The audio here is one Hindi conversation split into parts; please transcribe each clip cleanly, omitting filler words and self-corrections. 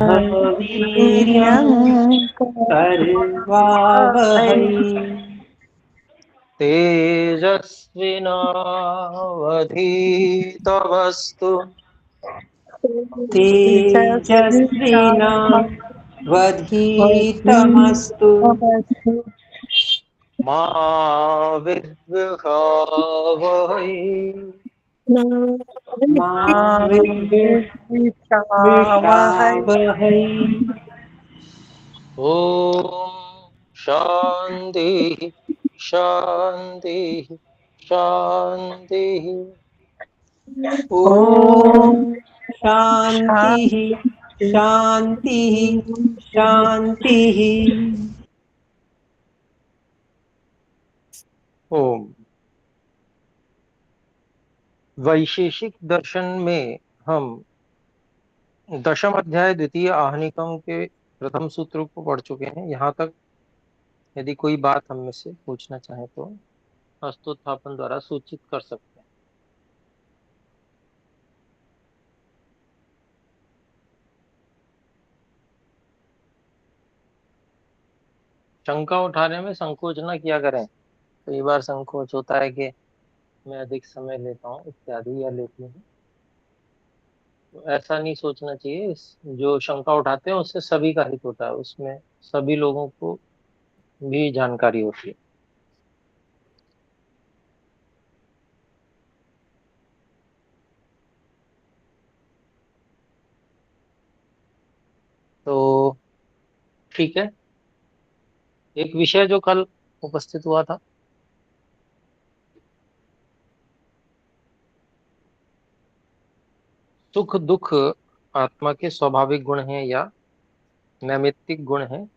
वीर्यं करवावहै तेजस्विनावधीतमस्तु तेजस्विनावधीतमस्तु मा विद्विषावहै मा विद्विषावहै ॐ शान्तिः शान्तिः शान्तिः। ॐ शान्तिः शान्तिः शान्तिः। ओम। वैशेषिक दर्शन में हम दशम अध्याय द्वितीय आहनिकम के प्रथम सूत्र को पढ़ चुके हैं। यहाँ तक यदि कोई बात हम में से पूछना चाहे तो हस्तोत्थापन द्वारा सूचित कर सकते हैं। शंका उठाने में संकोच न किया करें। कई बार संकोच होता है कि मैं अधिक समय लेता हूँ इत्यादि या लेती हूँ, तो ऐसा नहीं सोचना चाहिए। जो शंका उठाते हैं उससे सभी का हित होता है, उसमें सभी लोगों को भी जानकारी होती है। तो ठीक है, एक विषय जो कल उपस्थित हुआ था, सुख दुख आत्मा के स्वाभाविक गुण हैं या नैमित्तिक गुण हैं।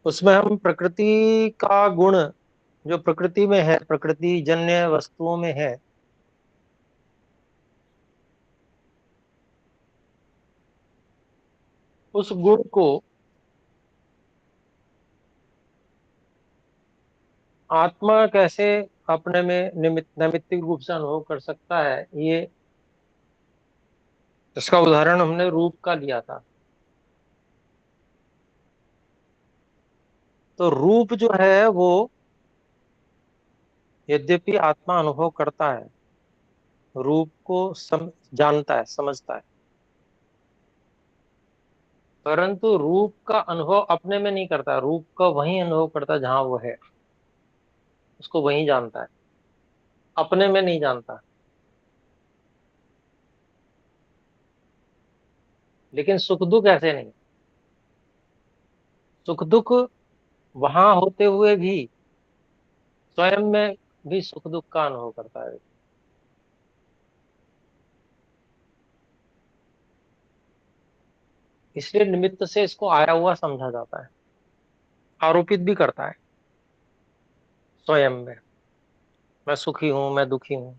उसमें हम प्रकृति का गुण जो प्रकृति में है, प्रकृति जन्य वस्तुओं में है, उस गुण को आत्मा कैसे अपने में नैमित्तिक रूप से अनुभव कर सकता है, ये इसका उदाहरण हमने रूप का लिया था। तो रूप जो है वो यद्यपि आत्मा अनुभव करता है, रूप को जानता है, समझता है, परंतु रूप का अनुभव अपने में नहीं करता। रूप का वही अनुभव करता है जहां वो है, उसको वही जानता है, अपने में नहीं जानता। लेकिन सुख दुख ऐसे नहीं। सुख दुख वहां होते हुए भी स्वयं में भी सुख दुख का अनुभव करता है। इसलिए निमित्त से इसको आया हुआ समझा जाता है, आरोपित भी करता है स्वयं में। मैं सुखी हूं, मैं दुखी हूं।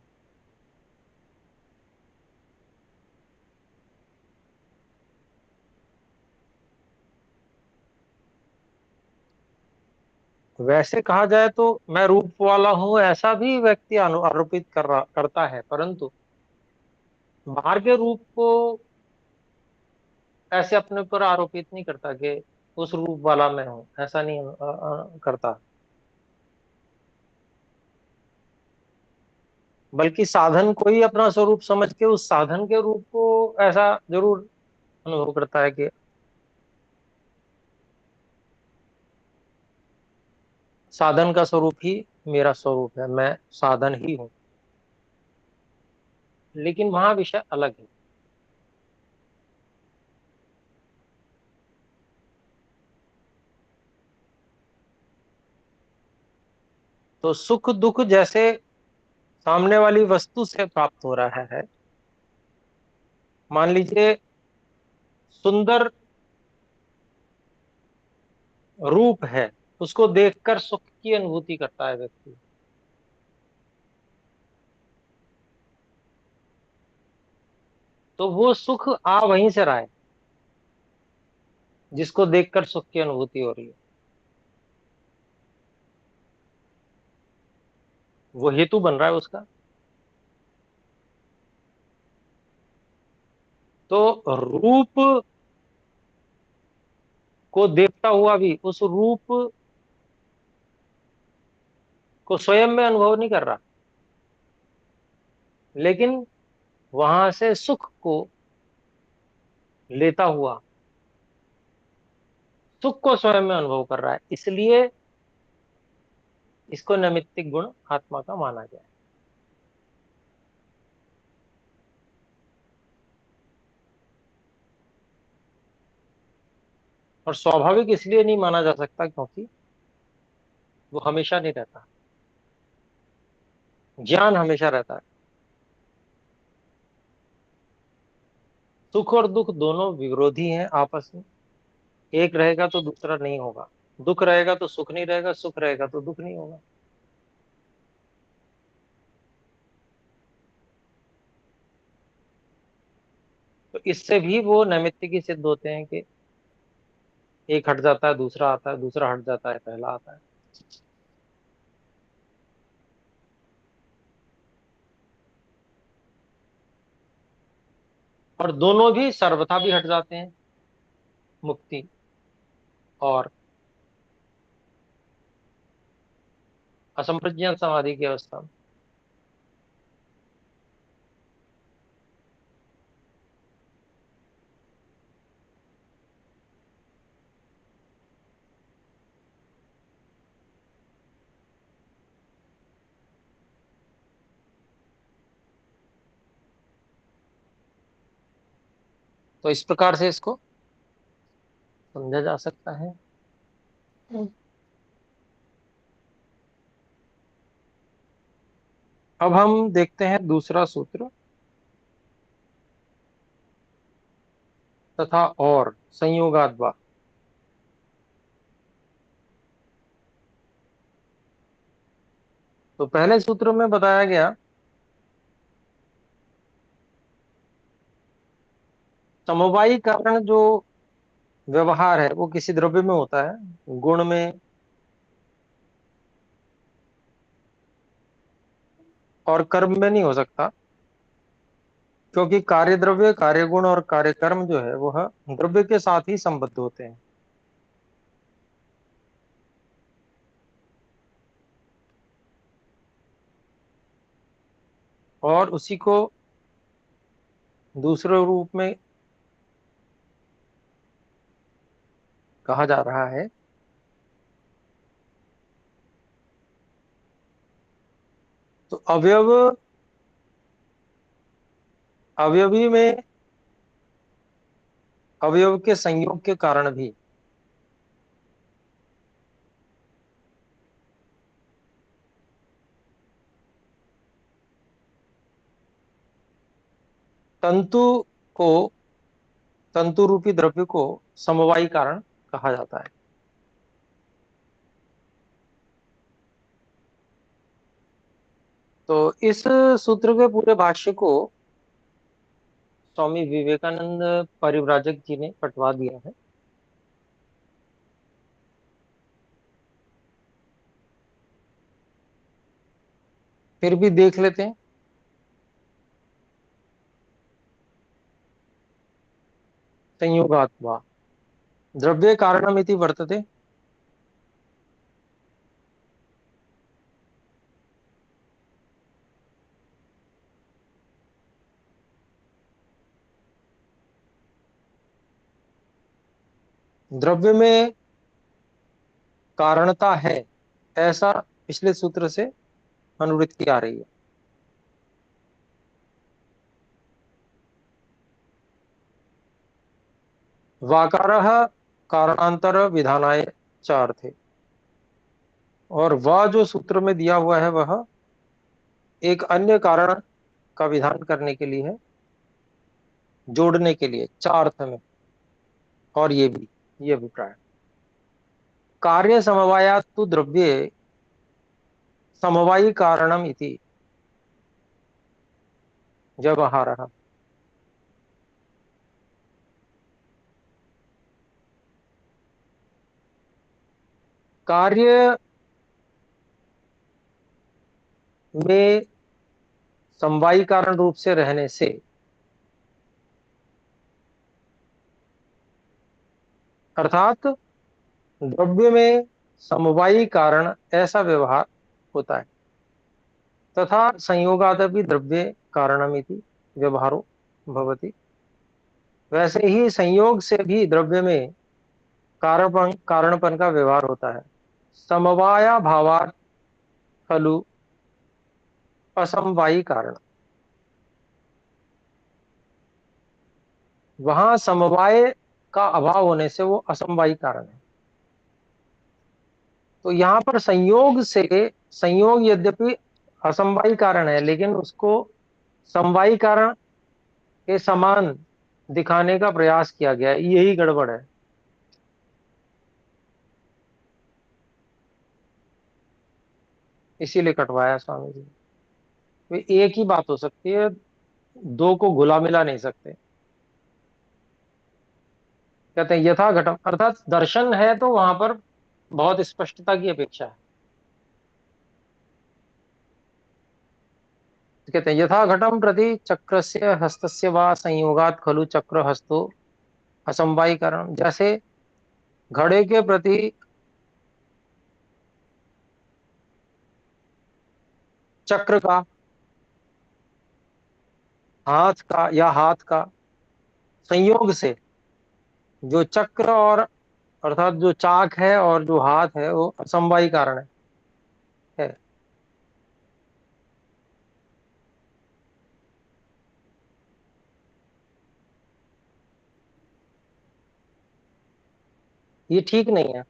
वैसे कहा जाए तो मैं रूप वाला हूं, ऐसा भी व्यक्ति आरोपित करता है, परंतु बाहर के रूप को ऐसे अपने ऊपर आरोपित नहीं करता कि उस रूप वाला मैं हूं, ऐसा नहीं करता। बल्कि साधन को ही अपना स्वरूप समझ के उस साधन के रूप को ऐसा जरूर अनुभव करता है कि साधन का स्वरूप ही मेरा स्वरूप है, मैं साधन ही हूं। लेकिन वहां विषय अलग है। तो सुख दुख जैसे सामने वाली वस्तु से प्राप्त हो रहा है। मान लीजिए सुंदर रूप है, उसको देखकर सुख की अनुभूति करता है व्यक्ति, तो वो सुख आ वहीं से रहा है जिसको देखकर सुख की अनुभूति हो रही है। वो हेतु बन रहा है उसका। तो रूप को देखता हुआ भी उस रूप को स्वयं में अनुभव नहीं कर रहा, लेकिन वहां से सुख को लेता हुआ सुख को स्वयं में अनुभव कर रहा है, इसलिए इसको नैमित्तिक गुण आत्मा का माना गया है। और स्वाभाविक इसलिए नहीं माना जा सकता क्योंकि वो हमेशा नहीं रहता, ज्ञान हमेशा रहता है। सुख और दुख दोनों विरोधी हैं आपस में, एक रहेगा तो दूसरा नहीं होगा, दुख रहेगा तो सुख नहीं रहेगा, सुख रहेगा तो दुख नहीं होगा। तो इससे भी वो नैमित्तिक ही सिद्ध होते हैं कि एक हट जाता है दूसरा आता है, दूसरा हट जाता है पहला आता है। और दोनों भी सर्वथा भी हट जाते हैं, मुक्ति और असंप्रज्ञात समाधि की अवस्था में। तो इस प्रकार से इसको समझा जा सकता है। अब हम देखते हैं दूसरा सूत्र, तथा और संयोगाद वा। तो पहले सूत्र में बताया गया समवायी कारण जो व्यवहार है वो किसी द्रव्य में होता है, गुण में और कर्म में नहीं हो सकता, क्योंकि कार्य द्रव्य, कार्य गुण और कार्य कर्म जो है वह द्रव्य के साथ ही संबद्ध होते हैं। और उसी को दूसरे रूप में कहा जा रहा है। तो अवयवी में अवयव के संयोग के कारण भी तंतु को, तंतु रूपी द्रव्य को समवायी कारण कहा जाता है। तो इस सूत्र के पूरे भाष्य को स्वामी विवेकानंद परिव्राजक जी ने कटवा दिया है। फिर भी देख लेते हैं। संयोगात्मा द्रव्य कारणमिति वर्तते। द्रव्य में कारणता है, ऐसा पिछले सूत्र से अनुवृत्ति आ रही है। वाकारः कारणांतर विधानाय च अर्थे। और वह जो सूत्र में दिया हुआ है वह एक अन्य कारण का विधान करने के लिए है, जोड़ने के लिए, चार अर्थ में। और ये भी, ये अभिप्राय, कार्य समवायात तु द्रव्ये समवायी कारणम इति व्यवहारः। कार्य में समवायी कारण रूप से रहने से अर्थात द्रव्य में समवायी कारण ऐसा व्यवहार होता है तथा संयोगादपि द्रव्य कारणमिति व्यवहारो भवति। वैसे ही संयोग से भी द्रव्य में कारणपन का व्यवहार होता है। समवाया भावात् खलु असमवायी कारण। वहां समवाय का अभाव होने से वो असमवायी कारण है। तो यहाँ पर संयोग यद्यपि असमवायी कारण है लेकिन उसको समवायी कारण के समान दिखाने का प्रयास किया गया है, यही गड़बड़ है। इसीलिए कटवाया स्वामी जी। वे एक ही बात हो सकती है, दो को घुला मिला नहीं सकते। कहते हैं यथा घटम, अर्थात दर्शन है तो वहां पर बहुत स्पष्टता की अपेक्षा है। तो कहते हैं यथा घटम प्रति चक्रस्य हस्तस्य वा संयोगात खलु चक्र हस्तो असमवायी कारण। जैसे घड़े के प्रति चक्र का, हाथ का या हाथ का संयोग से जो चक्र और अर्थात जो चाक है और जो हाथ है वो असमवायी कारण है। ये ठीक नहीं है।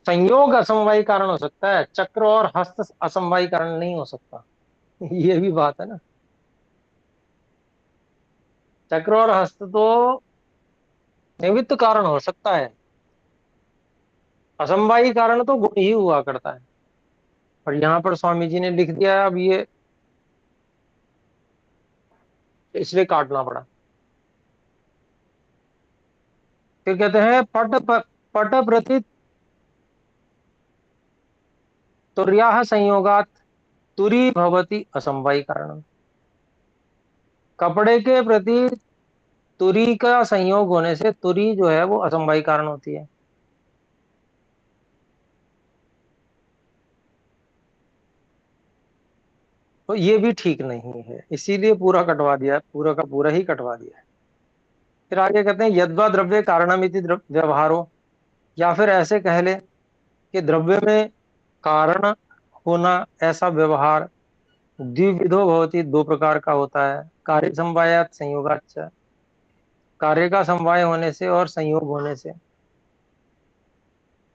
संयोग असमवायी कारण हो सकता है, चक्र और हस्त असमवायी कारण नहीं हो सकता। ये भी बात है ना। चक्र और हस्त तो निमित्त कारण हो सकता है, असमवायी कारण तो गुण ही हुआ करता है। और यहाँ पर स्वामी जी ने लिख दिया है, अब ये इसलिए काटना पड़ा। फिर कहते हैं पट प्रति तुर्याः संयोगात तुरी भवति असमवायी कारण। कपड़े के प्रति तुरी का संयोग होने से तुरी जो है वो असमवायी कारण होती है। तो ये भी ठीक नहीं है, इसीलिए पूरा कटवा दिया है, पूरा का पूरा ही कटवा दिया है। फिर आगे कहते हैं यद्वा द्रव्य कारणमिति व्यवहारो, या फिर ऐसे कह ले कि द्रव्य में कारण होना ऐसा व्यवहार द्विविधो भवति, दो प्रकार का होता है। कार्य समवायात संयोगाच्च, कार्य का समवाय होने से और संयोग होने से।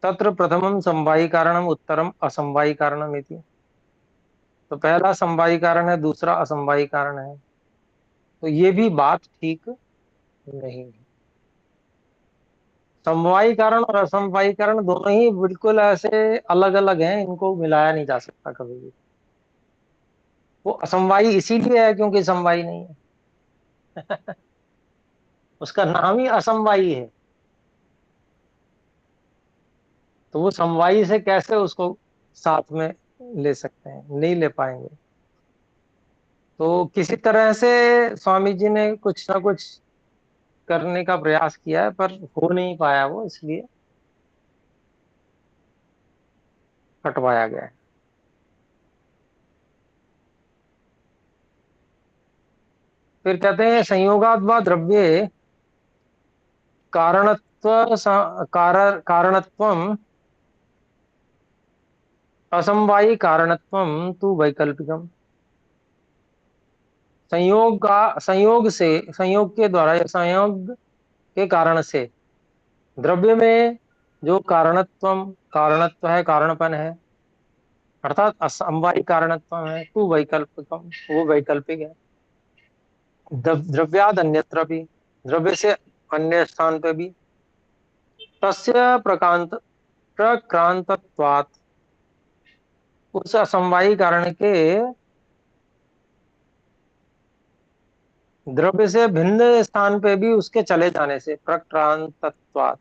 तत्र प्रथमम समवायी कारणम उत्तरम असमवायी कारणम इति। तो पहला समवायी कारण है, दूसरा असमवायी कारण है। तो ये भी बात ठीक नहीं है। समवायी कारण और असमवायी कारण दोनों ही बिल्कुल ऐसे अलग अलग हैं, इनको मिलाया नहीं जा सकता कभी भी। वो असमवायी इसीलिए है क्योंकि समवायी नहीं है। उसका नाम ही असमवायी है। तो वो समवायी से कैसे उसको साथ में ले सकते हैं, नहीं ले पाएंगे। तो किसी तरह से स्वामी जी ने कुछ ना कुछ करने का प्रयास किया है पर हो नहीं पाया वो, इसलिए कटवाया गया है। फिर कहते हैं संयोगाद वा द्रव्ये कारणत्वम असमवायी कारणत्वम तु वैकल्पिकम। संयोग के द्वारा या संयोग के कारण से द्रव्य में जो कारणत्व है, कारणपन है, अर्थात असमवायी कारणत्व है, तु वैकल्पिकम, वो वैकल्पिक है। द्रव्याद अन्यत्र भी, द्रव्य से अन्य स्थान पे भी। तस्य प्रक्रांतत्वात्, उस असमवायी कारण के द्रव्य से भिन्न स्थान पे भी उसके चले जाने से, प्रक्रांतत्वात्।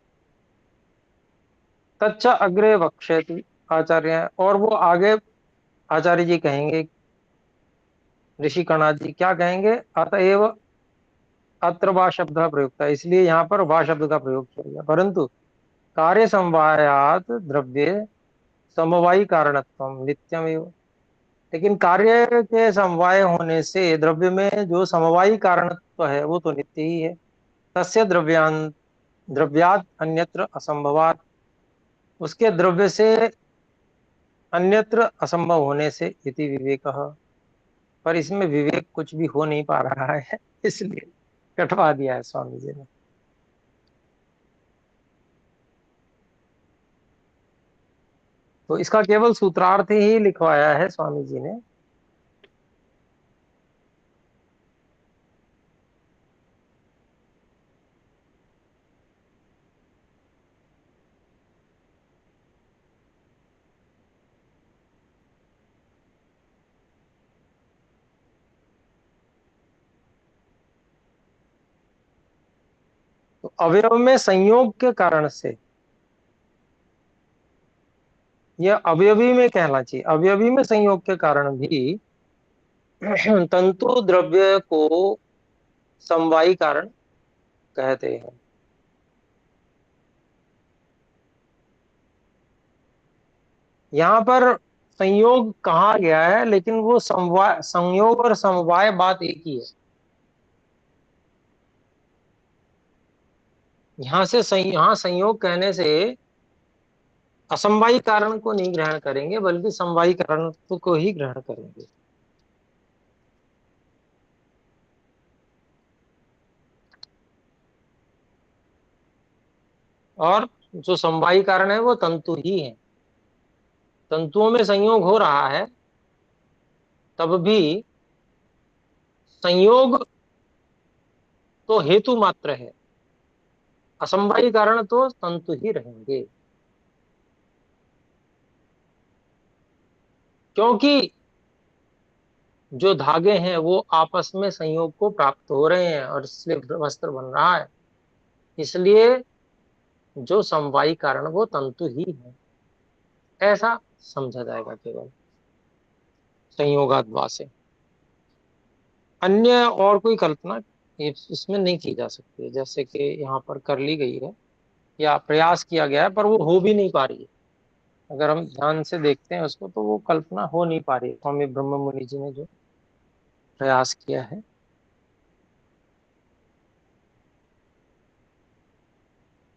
तच्च अग्रे वक्ष्यति, आचार्य हैं, और वो आगे आचार्य जी कहेंगे, ऋषि कणाद जी क्या कहेंगे, अतएव अत्र वा शब्द प्रयुक्त है, इसलिए यहाँ पर वा शब्द का प्रयोग किया गया। परंतु कार्य समवायात द्रव्य समवायी कारणत्व नित्यमेव, लेकिन कार्य के समवाय होने से द्रव्य में जो समवायी कारणत्व है वो तो नित्य ही है। तस्य द्रव्यात अन्यत्र असंभवात, उसके द्रव्य से अन्यत्र असंभव होने से इति विवेकः, पर इसमें विवेक कुछ भी हो नहीं पा रहा है इसलिए कटवा दिया है स्वामी जी ने। तो इसका केवल सूत्रार्थ ही लिखवाया है स्वामी जी ने। तो अवयव में संयोग के कारण से, यह अवयवी में कहना चाहिए, अवयवी में संयोग के कारण भी तंतु द्रव्य को समवायी कारण कहते हैं। यहाँ पर संयोग कहा गया है, लेकिन वो समवाय, संयोग और समवाय बात एक ही है। यहाँ संयोग कहने से असमवायी कारण को नहीं ग्रहण करेंगे, बल्कि समवायी कारण को ही ग्रहण करेंगे। और जो समवायी कारण है वो तंतु ही है। तंतुओं में संयोग हो रहा है, तब भी संयोग तो हेतु मात्र है, असमवायी कारण तो तंतु ही रहेंगे। क्योंकि जो धागे हैं वो आपस में संयोग को प्राप्त हो रहे हैं और इसलिए वस्त्र बन रहा है, इसलिए जो समवायी कारण वो तंतु ही है, ऐसा समझा जाएगा केवल संयोगाद्वा से। अन्य और कोई कल्पना इसमें नहीं की जा सकती है, जैसे कि यहाँ पर कर ली गई है या प्रयास किया गया है, पर वो हो भी नहीं पा रही है। अगर हम ध्यान से देखते हैं उसको तो वो कल्पना हो नहीं पा रही है, स्वामी ब्रह्म मुनि जी ने जो प्रयास किया है।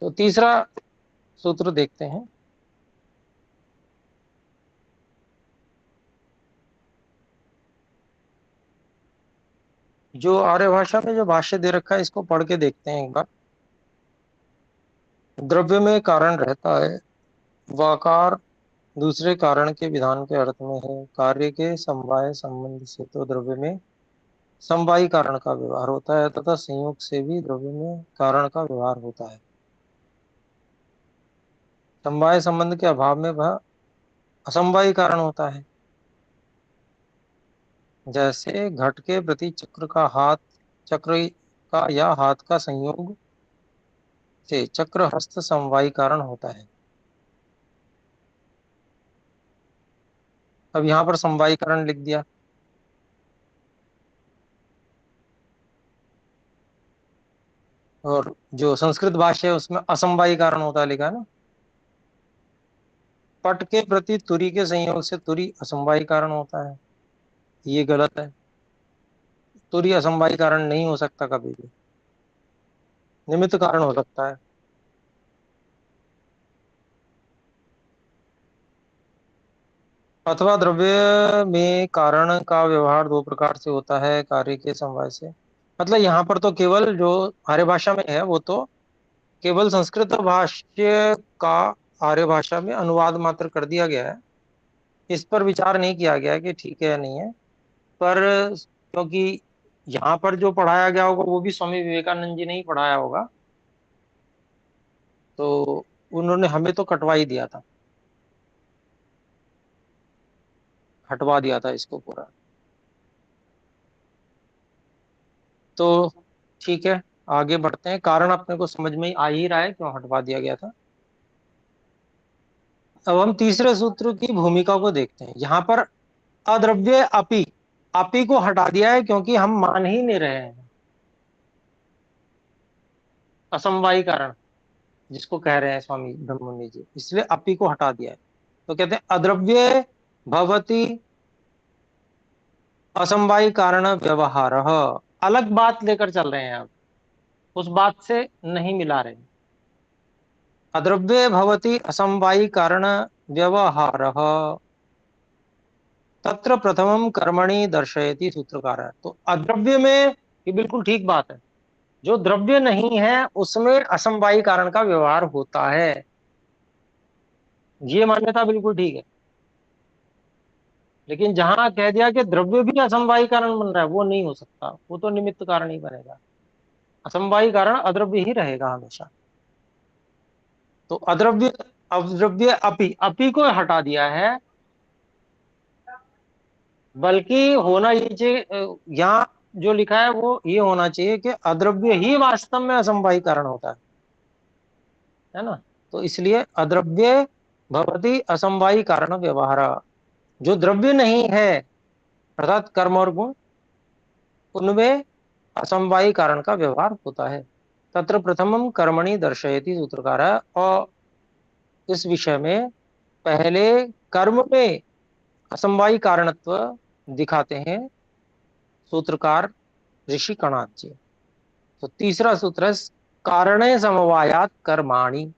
तो तीसरा सूत्र देखते हैं। जो आर्य भाषा में जो भाष्य दे रखा है इसको पढ़ के देखते हैं एक बार। द्रव्य में कारण रहता है, वाकार दूसरे कारण के विधान के अर्थ में है। कार्य के समवाय संबंध से तो द्रव्य में समवायी कारण का व्यवहार होता है, तथा संयोग से भी द्रव्य में कारण का व्यवहार होता है। समवाय संबंध के अभाव में वह असमवायी कारण होता है। जैसे घट के प्रति चक्र का या हाथ का संयोग से चक्र हस्त समवायी कारण होता है। अब यहाँ पर समवायी कारण लिख दिया, और जो संस्कृत भाषा है उसमें असमवायी कारण होता है लिखा है ना। पट के प्रति तुरी के संयोग से तुरी असमवायी कारण होता है, ये गलत है। तुरी असमवायी कारण नहीं हो सकता कभी भी, निमित्त कारण हो सकता है। अथवा द्रव्य में कारण का व्यवहार दो प्रकार से होता है, कार्य के समवाय से। मतलब यहाँ पर तो केवल जो आर्य भाषा में है वो तो केवल संस्कृत भाष्य का आर्य भाषा में अनुवाद मात्र कर दिया गया है। इस पर विचार नहीं किया गया है कि ठीक है या नहीं है। पर क्योंकि यहाँ पर जो पढ़ाया गया होगा वो भी स्वामी विवेकानंद जी ने ही पढ़ाया होगा, तो उन्होंने हमें तो कटवा ही दिया था, हटवा दिया था इसको पूरा। तो ठीक है, आगे बढ़ते हैं। कारण अपने को समझ में आ ही रहा है क्यों हटवा दिया गया था। अब हम तीसरे सूत्र की भूमिका को देखते हैं। यहां पर अद्रव्य अपि, अपि को हटा दिया है क्योंकि हम मान ही नहीं रहे हैं असमवायी कारण जिसको कह रहे हैं स्वामी ब्रह्मण्य जी, इसलिए अपि को हटा दिया है। तो कहते हैं अद्रव्य भवति असमवायी कारण व्यवहार, अलग बात लेकर चल रहे हैं आप, उस बात से नहीं मिला रहे। अद्रव्ये भवति असमवायी कारण व्यवहार तत्र प्रथमम कर्मणि दर्शयति सूत्रकार है। तो अद्रव्य में ये बिल्कुल ठीक बात है, जो द्रव्य नहीं है उसमें असमवायी कारण का व्यवहार होता है, ये मान्यता बिल्कुल ठीक है। लेकिन जहां कह दिया कि द्रव्य भी असमवायी कारण बन रहा है, वो नहीं हो सकता, वो तो निमित्त कारण ही बनेगा। असमवायी कारण अद्रव्य ही रहेगा हमेशा। तो अद्रव्य, अद्रव्य अपि, अपि को हटा दिया है, बल्कि होना ये चाहिए, यहाँ जो लिखा है वो ये होना चाहिए कि अद्रव्य ही वास्तव में असमवायी कारण होता है ना। तो इसलिए अद्रव्य भवति असमवायी कारण व्यवहार, जो द्रव्य नहीं है अर्थात कर्म और गुण, उनमें असमवायी कारण का व्यवहार होता है। तत्र प्रथमम कर्मणि दर्शयति सूत्रकार, और इस विषय में पहले कर्म में असमवायी कारणत्व दिखाते हैं सूत्रकार ऋषि कणाद जी। तो तीसरा सूत्र है कारणे समवायात कर्माणि।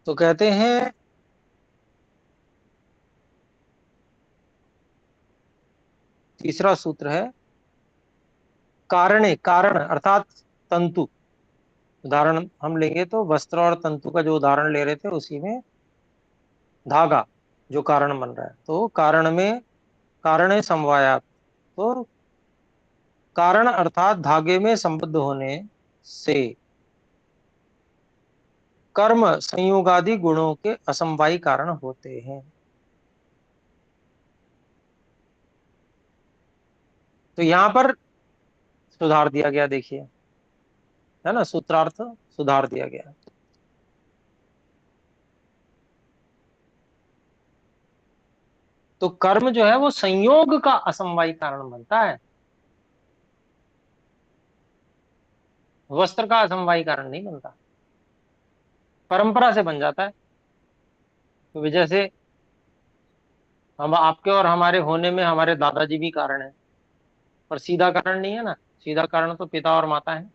तो कहते हैं तीसरा सूत्र है कारणे, कारण अर्थात तंतु। उदाहरण हम लेंगे तो वस्त्र और तंतु का जो उदाहरण ले रहे थे उसी में धागा जो कारण बन रहा है, तो कारण में कारणे समवायात, तो कारण अर्थात धागे में संबद्ध होने से कर्म संयोगादि गुणों के असमवायी कारण होते हैं। तो यहां पर सुधार दिया गया, देखिए, है ना, सूत्रार्थ सुधार दिया गया। तो कर्म जो है वो संयोग का असमवायी कारण बनता है, वस्त्र का असमवायी कारण नहीं बनता, परंपरा से बन जाता है। तो जैसे हम आपके और हमारे होने में हमारे दादाजी भी कारण है, पर सीधा कारण नहीं है ना, सीधा कारण तो पिता और माता है,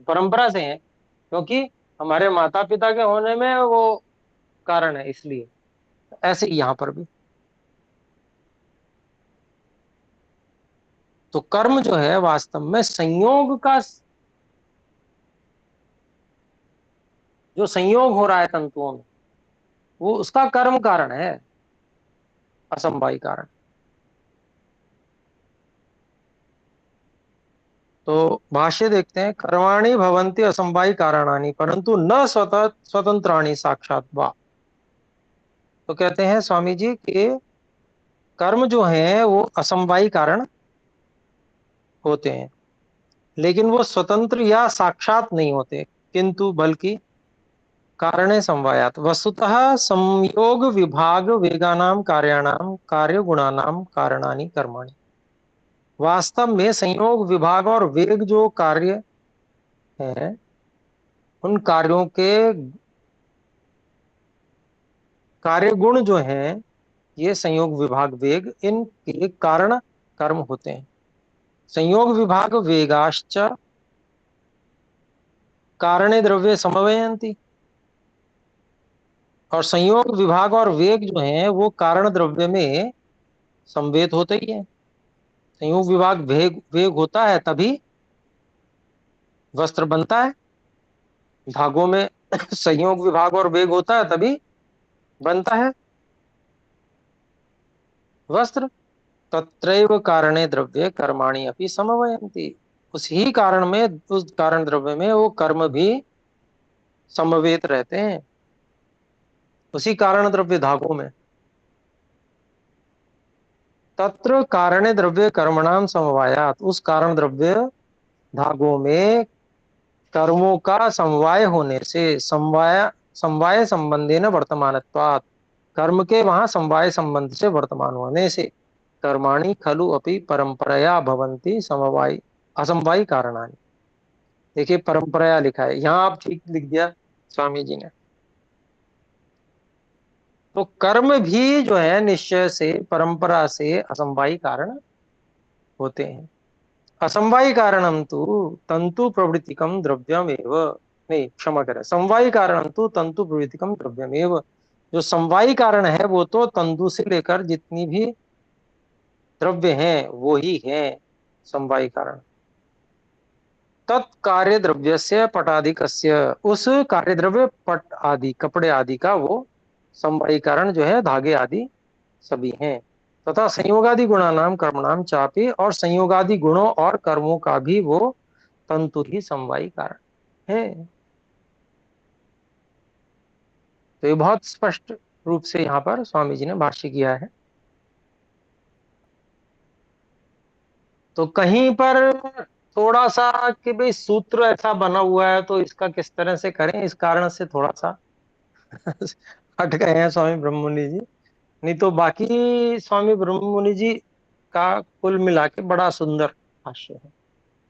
परंपरा से है, क्योंकि हमारे माता पिता के होने में वो कारण है, इसलिए ऐसे ही यहां पर भी। तो कर्म जो है वास्तव में संयोग का, जो संयोग हो रहा है तंतुओं में, वो उसका कर्म कारण है, असमवायी कारण। तो भाष्य देखते हैं, कर्माणि भवन्ति असमवायी कारणानि परंतु न स्वतः स्वतंत्राणि साक्षात वा। तो कहते हैं स्वामी जी कि कर्म जो है वो असमवायी कारण होते हैं, लेकिन वो स्वतंत्र या साक्षात नहीं होते, किंतु बल्कि कारणे समवायात वस्तुतः संयोग विभाग वेगानाम कार्याणाम कार्य गुणानाम कारणानि कर्माणि। वास्तव में संयोग विभाग और वेग जो कार्य हैं, उन कार्यों के कार्य गुण जो हैं, ये संयोग विभाग वेग इनके कारण कर्म होते हैं। संयोग विभाग वेगाश्च कारणे द्रव्य समवयंती, और संयोग विभाग और वेग जो है वो कारण द्रव्य में संवेद होते ही है। संयोग विभाग वेग वेग होता है तभी वस्त्र बनता है, धागों में संयोग विभाग और वेग होता है तभी बनता है वस्त्र। तत्रैव कारणे द्रव्ये कर्माणि अपि समवयन्ति, उस ही कारण में, उस कारण द्रव्य में वो कर्म भी समवेत रहते हैं उसी कारण द्रव्य धागों में। तत्र कारणे द्रव्य कर्मणाम समवायात, उस कारण द्रव्य धागों में कर्मों का समवाय होने से, समवाय समवाय संबंधे न वर्तमानत्वात्, कर्म के वहां समवाय संबंध से वर्तमान होने से, कर्माणि खलु अपि परंपरया भवन्ति समवाय असमवायी कारणानि। देखिए परंपराया लिखा है यहाँ, आप ठीक लिख दिया स्वामी जी ने। तो कर्म भी जो है निश्चय से, परंपरा से असमवायी कारण होते हैं। असमवायी कारणम तो तंतु प्रवृत्तिकम द्रव्यमेव, नहीं क्षमा करें, समवायी कारणम तो तंतु प्रवृत्तिकम द्रव्यमेव। जो समवायी कारण है वो तो तंतु से लेकर जितनी भी द्रव्य हैं वो ही है समवायी कारण। तत्कार्य द्रव्य से पटादिकस्य, उस कार्य द्रव्य पट आदि कपड़े आदि का वो समवायी कारण जो है धागे आदि सभी हैं। तथा संयोगादि गुणानाम कर्मणाम चापी, और संयोगादि गुणों और कर्मों का भी वो तंतु ही समवायी कारण है। तो ये बहुत स्पष्ट रूप से यहाँ पर स्वामी जी ने भाष्य किया है। तो कहीं पर थोड़ा सा कि भाई सूत्र ऐसा बना हुआ है तो इसका किस तरह से करें, इस कारण से थोड़ा सा हट गए हैं स्वामी ब्रह्ममुनि जी। नहीं तो बाकी स्वामी ब्रह्ममुनि जी का कुल मिला के बड़ा सुंदर भाष्य है।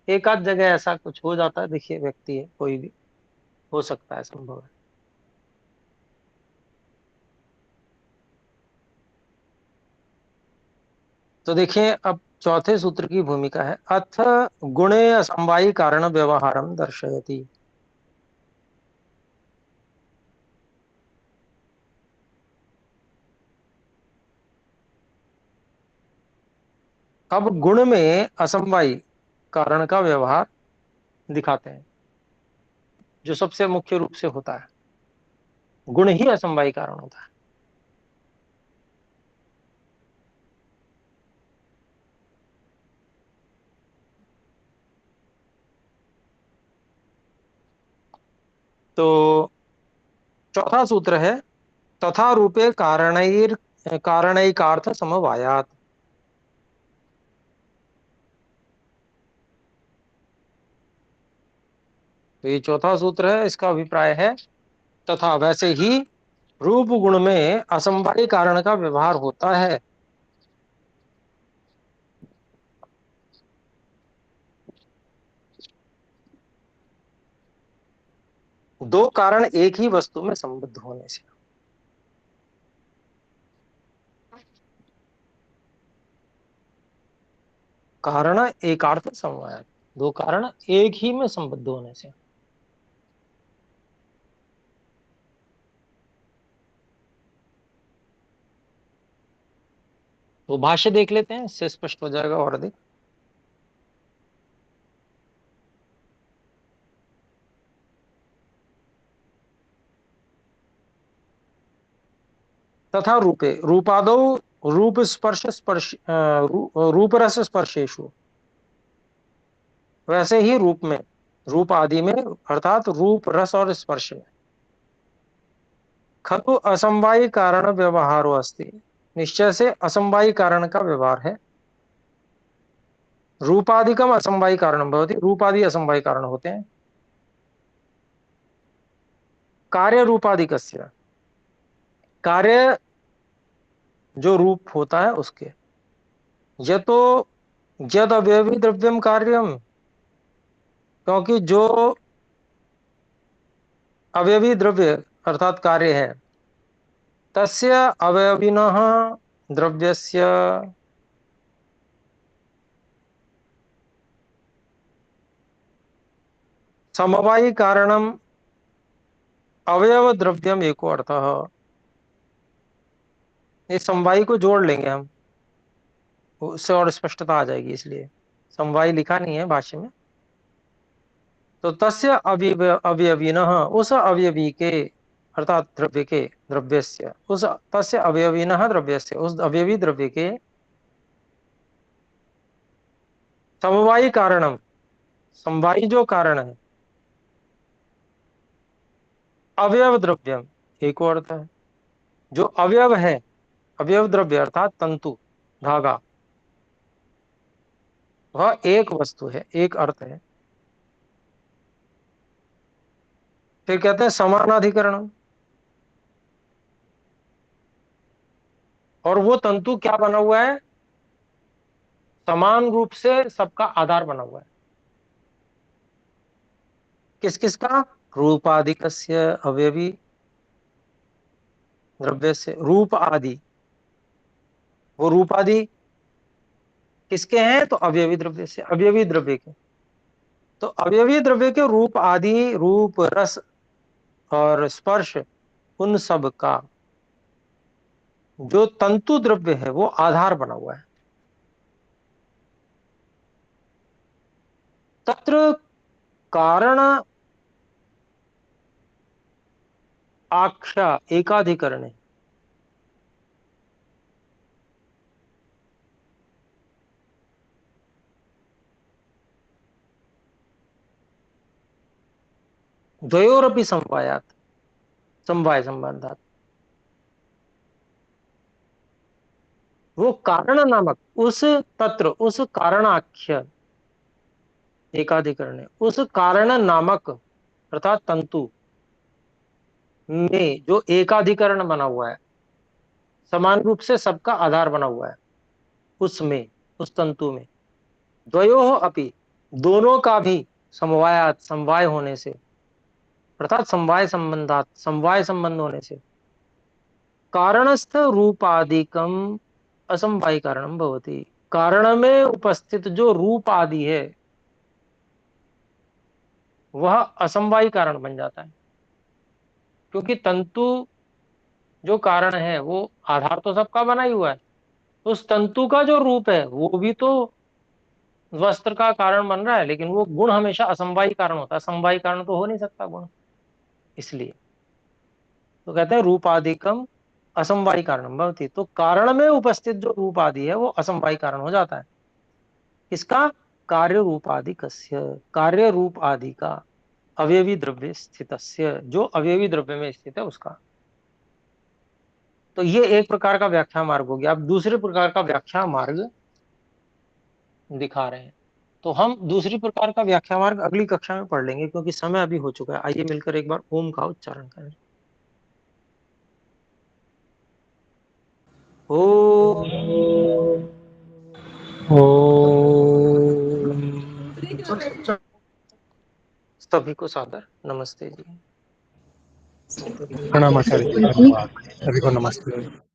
एक आध जगह ऐसा कुछ हो जाता है, देखिए व्यक्ति है कोई भी, हो सकता है, संभव है। तो देखिए अब चौथे सूत्र की भूमिका है, अथ गुणे असमवायी कारण व्यवहारम दर्शयति। अब गुण में असमवायी कारण का व्यवहार दिखाते हैं, जो सबसे मुख्य रूप से होता है। गुण ही असमवायी कारण होता है। तो चौथा सूत्र है, तथा रूपे कारणैकार्थ समवायात। तो ये चौथा सूत्र है, इसका अभिप्राय है तथा वैसे ही रूप गुण में असमवायी कारण का व्यवहार होता है। दो कारण एक ही वस्तु में संबद्ध होने से। कारण एकार्थ समवाय, दो कारण एक ही में संबद्ध होने से। तो भाष्य देख लेते हैं, इससे स्पष्ट हो जाएगा और अधिक। तथा रूपे रूपादौ रूप स्पर्श स्पर्श रूप रस स्पर्शेशु, वैसे ही रूप में, रूप आदि में, अर्थात रूप रस और स्पर्श में, खतु असमवायी कारण व्यवहारो अस्ति, निश्चय से असमवायी कारण का व्यवहार है। रूपादिकम असमवायी कारण भवति, रूपादि असमवायी कारण होते हैं। कार्य रूपादिकस्य, कार्य जो रूप होता है उसके, यह तो यद अवयवी द्रव्यम कार्यम, क्योंकि जो अवयवी द्रव्य अर्थात कार्य है, तस्य अवयविनः द्रव्यस्य समवायी कारणम अवयव द्रव्यम एको अर्थः। इस समवायी को जोड़ लेंगे हम, उससे और स्पष्टता आ जाएगी, इसलिए समवायी लिखा नहीं है भाष्य में। तो तस्य अवयविनः, उस अवयवी के अर्थात द्रव्य के, द्रव्यस्य उस, तस्य अवयविनः द्रव्यस्य उस अवयवी द्रव्य के समवायी कारणम, समवायी जो कारण है, अवयव द्रव्यम एक और अर्थ है। जो अवयव है, अवयव द्रव्य अर्थात तंतु, धागा, वह एक वस्तु है, एक अर्थ है। फिर कहते हैं समानाधिकरण, और वो तंतु क्या बना हुआ है? समान रूप से सबका आधार बना हुआ है। किस किस का? रूपादिकस्य अवयवी द्रव्य से, रूप आदि, वो रूप आदि किसके हैं? तो अवयवी द्रव्य से, अवयवी द्रव्य के। तो अवयवी द्रव्य के रूप आदि, रूप रस और स्पर्श, उन सब का जो तंतु द्रव्य है वो आधार बना हुआ है। तत्र कारण आख्या एकाधिकरण, द्वयोरपि समवायात, समवाय संबंधात, वो कारण नामक उस तत्र, उस कारणाख्य एकाधिकरण, उस कारण नामक अर्थात तंतु में जो एकाधिकरण बना हुआ है, समान रूप से सबका आधार बना हुआ है, उसमें, उस तंतु में, द्वयोः अपि, दोनों का भी, समवायात, समवाय होने से, अर्थात समवाय संबंधात, समवाय संबंध होने से, कारणस्थ रूपादिकम असमवाय कारणम भवति, कारण में उपस्थित जो रूप आदि है वह असमवाय कारण बन जाता है। क्योंकि तंतु जो कारण है वो आधार तो सबका बना ही हुआ है, उस तंतु का जो रूप है वो भी तो वस्त्र का कारण बन रहा है, लेकिन वो गुण हमेशा असमवायी कारण होता है, समवायी कारण तो हो नहीं सकता गुण। इसलिए तो कहते हैं रूपादिकम असमवायी कारण भवति, तो कारण में उपस्थित जो रूप आदि है वो असमवायी कारण हो जाता है। इसका? कार्य रूप आदि कस्य, कार्य रूप आदि का, अवयवी द्रव्य स्थितस्य, जो अवयवी द्रव्य में स्थित है उसका। तो ये एक प्रकार का व्याख्या मार्ग हो गया। अब दूसरे प्रकार का व्याख्या मार्ग दिखा रहे हैं। तो हम दूसरी प्रकार का व्याख्या मार्ग अगली कक्षा में पढ़ लेंगे, क्योंकि समय अभी हो चुका है। आइए मिलकर एक बार ओम का उच्चारण करें। ओ सभी को सादर नमस्ते जी। प्रणाम आचार्य जी, धन्यवाद। सभी को नमस्ते।